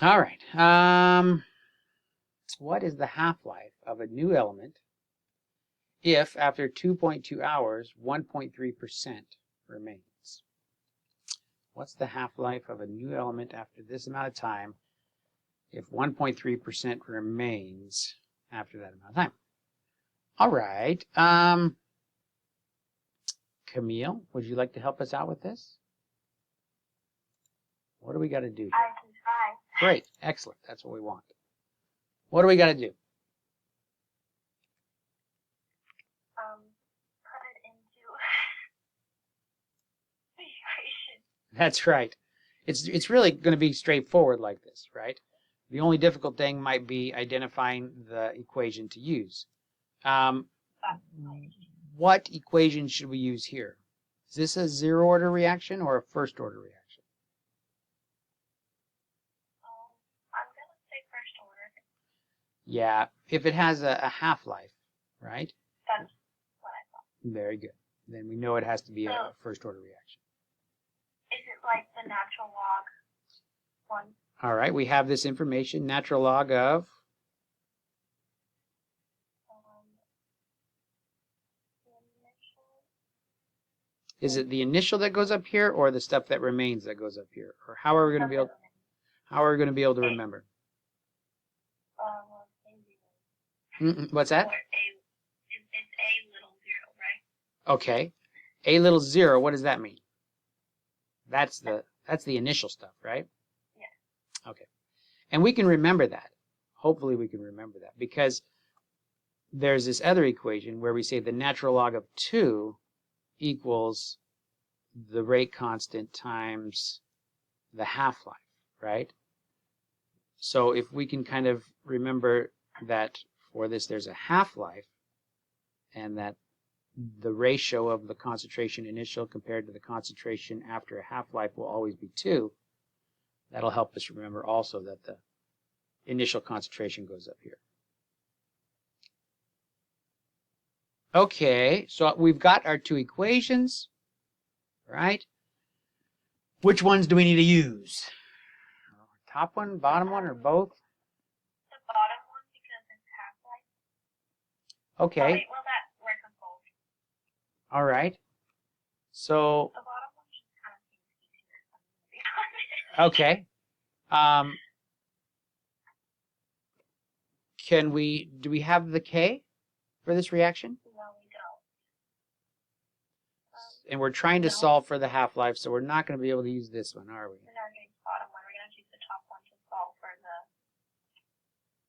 All right. What is the half-life of a new element if after 2.2 hours, 1.3% remains? What's the half-life of a new element after this amount of time if 1.3% remains after that amount of time? All right. Camille, would you like to help us out with this? What do we got to do here? I can try. Great. Excellent. That's what we want. What do we got to do? Put it into the equation. That's right. It's really going to be straightforward like this, right? The only difficult thing might be identifying the equation to use. What equation should we use here? Is this a zero order reaction or a first order reaction? I'm going to say first order. Yeah, if it has a half-life, right? That's what I thought. Very good. Then we know it has to be a first order reaction. Is it like the natural log one? All right, we have this information, natural log of? Is it the initial that goes up here or the stuff that remains that goes up here? Or how are we going to be able to remember? What's that? It's a little zero, right? Okay. A little zero, what does that mean? That's the initial stuff, right? Yeah. Okay. And we can remember that. Hopefully we can remember that because there's this other equation where we say the natural log of 2 equals the rate constant times the half-life, right? So if we can kind of remember that for this there's a half-life and that the ratio of the concentration initial compared to the concentration after a half-life will always be 2, that'll help us remember also that the initial concentration goes up here. Okay, so we've got our two equations, right? Which ones do we need to use? Top one, bottom one, or both? The bottom one because it's half-life. Okay. Oh, wait, will that work on both? All right. So. The bottom one just kind of seems easier, to be honest. Okay. Do we have the K for this reaction? No, we don't. And we're trying to solve for the half-life, so we're not going to be able to use this one, are we? We're not doing the bottom one. We're going to use the top one to solve for the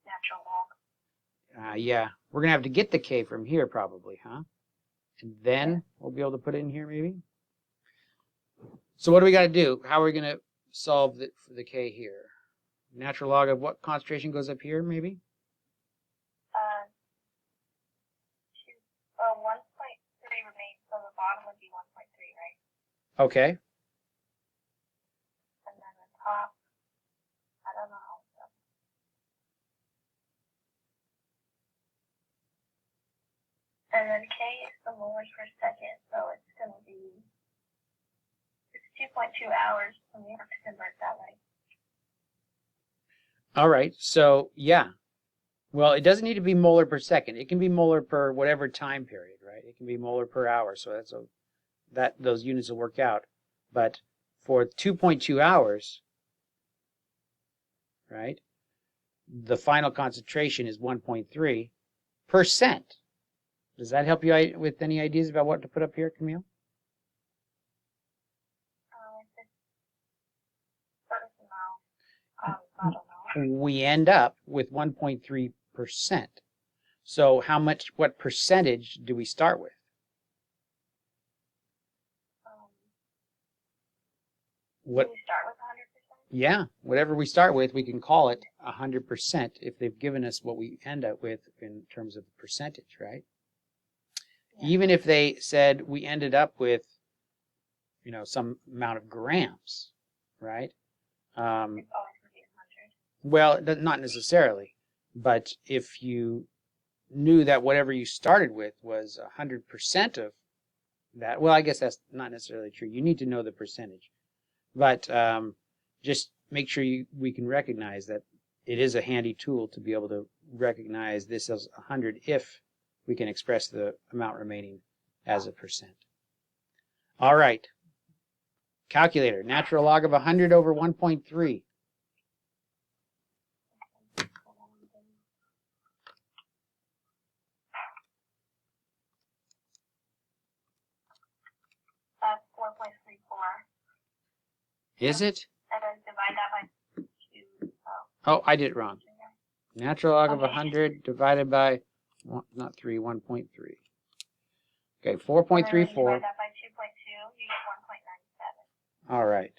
natural log. Yeah. We're going to have to get the K from here probably, huh? And then we'll be able to put it in here maybe? So what do we got to do? How are we going to solve for the K here? Natural log of what concentration goes up here maybe? 1.3 remains, so the bottom would be 1.3, right? Okay. And then the top, I don't know how it's done. And then K is the molars per second, so it's going to be, it's 2.2 hours, and we have to convert that way. All right, so yeah. Well, it doesn't need to be molar per second. It can be molar per whatever time period, right? It can be molar per hour, so those units will work out. But for 2.2 hours, right, the final concentration is 1.3%. Does that help you with any ideas about what to put up here, Camille? I don't know. We end up with 1.3%. So what percentage do we start with? Do we start with 100%? Yeah, whatever we start with, we can call it 100% if they've given us what we end up with in terms of percentage, right? Yeah. Even if they said we ended up with, some amount of grams, right? It's always going to be 100. Well, not necessarily, but if you knew that whatever you started with was 100% of that, well, I guess that's not necessarily true. You need to know the percentage, but just make sure we can recognize that it is a handy tool to be able to recognize this as 100 if we can express the amount remaining as a percent. All right. Calculator, natural log of 100 over 1.3. That's 4.34. Is it? And then divide that by 2. Oh, I did it wrong. Natural log of Okay. 100 divided by, not 3, 1.3. Okay, And then when you 4.34. divide that by 2.2, you get 1.97. All right.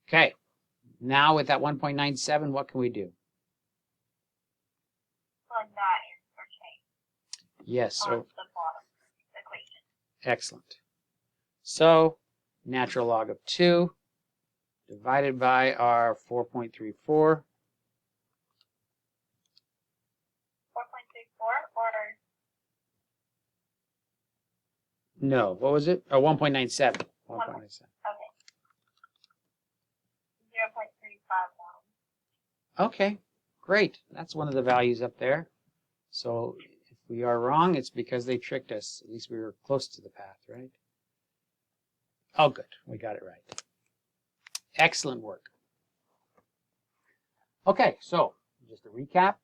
Okay, now with that 1.97, what can we do? Plug that in for K Yes, on so the bottom equation. excellent. So, natural log of 2 divided by our 4.34. 4.34 or No, what was it? Oh, 1.97. 1.97. okay. 0.351. Okay, great. That's one of the values up there. So if we are wrong, it's because they tricked us. At least we were close to the path, right? Oh, good. We got it right. Excellent work. Okay, so just to recap,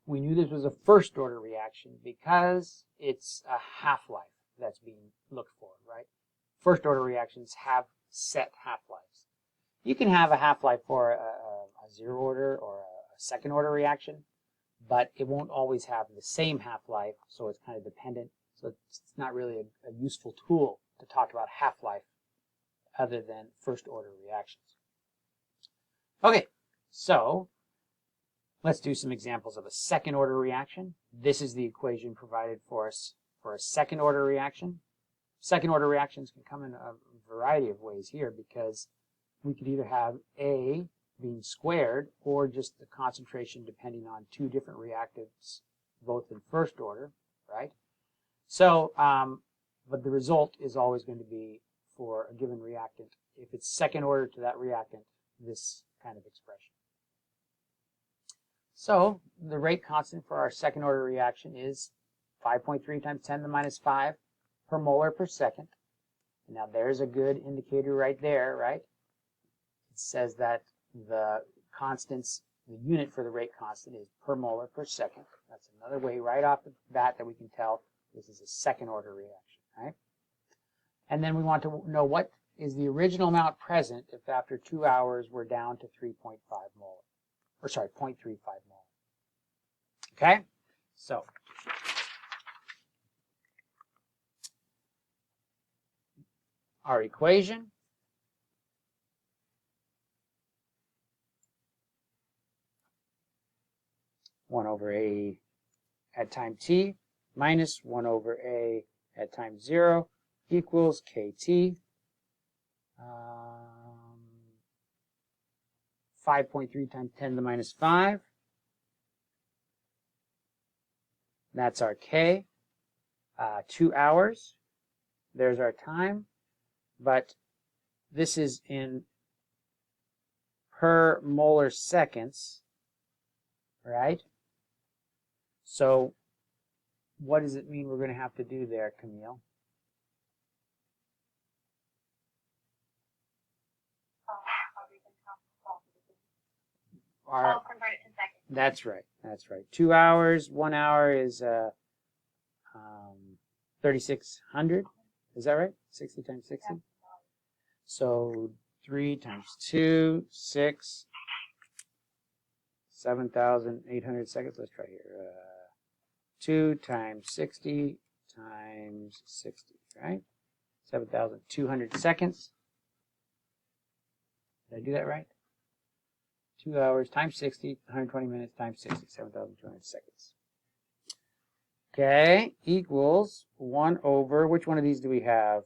we knew this was a first order reaction because it's a half-life that's being looked for, right? First order reactions have set half-lives. You can have a half-life for a zero order or a second order reaction, but it won't always have the same half-life, so it's kind of dependent. So it's not really a useful tool to talk about half-life other than first order reactions. Okay, so let's do some examples of a second order reaction. This is the equation provided for us for a second order reaction. Second order reactions can come in a variety of ways here because we could either have A being squared or just the concentration depending on two different reactants, both in first order, right? So, but the result is always going to be for a given reactant. If it's second order to that reactant, this kind of expression. So the rate constant for our second order reaction is 5.3 times 10 to the minus 5 per molar per second. Now there's a good indicator right there, right? It says that the constants, the unit for the rate constant is per molar per second. That's another way right off the bat that we can tell this is a second order reaction, right? And then we want to know what is the original amount present if after 2 hours we're down to 3.5 molar, or sorry, 0.35 molar. Okay, so our equation, one over A at time t minus 1 over A at time 0 equals KT. 5.3 times 10 to the minus 5. That's our K. 2 hours. There's our time. But this is in per molar seconds, right? So what does it mean we're going to have to do there, Camille? I'll convert it to seconds. That's right. That's right. 2 hours. 1 hour is 3,600. Is that right? 60 times 60. Yeah. So 3 times 2, 6, 7,800 seconds. Let's try here. 2 times 60 times 60. Right? 7,200 seconds. Did I do that right? 2 hours times 60, 120 minutes times 60, 7,200 seconds. Okay, equals 1 over, which one of these do we have?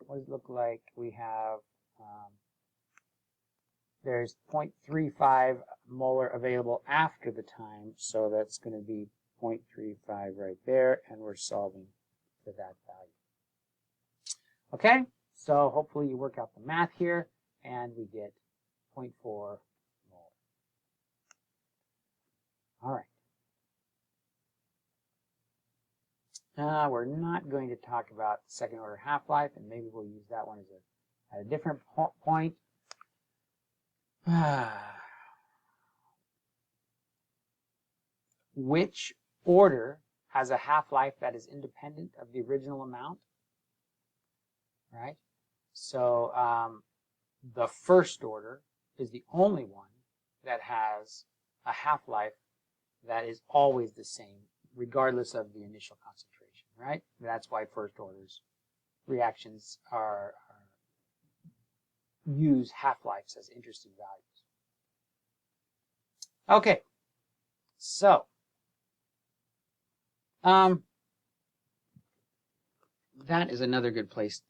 What does it look like? We have, there's 0.35 molar available after the time, so that's going to be 0.35 right there, and we're solving for that value. Okay, so hopefully you work out the math here, and we get 0.4 mole. All right. We're not going to talk about second order half-life, and maybe we'll use that one at a different point. Which order has a half-life that is independent of the original amount? Right? So the first order is the only one that has a half-life that is always the same, regardless of the initial concentration, right? That's why first orders reactions use half-lives as interesting values. Okay, so that is another good place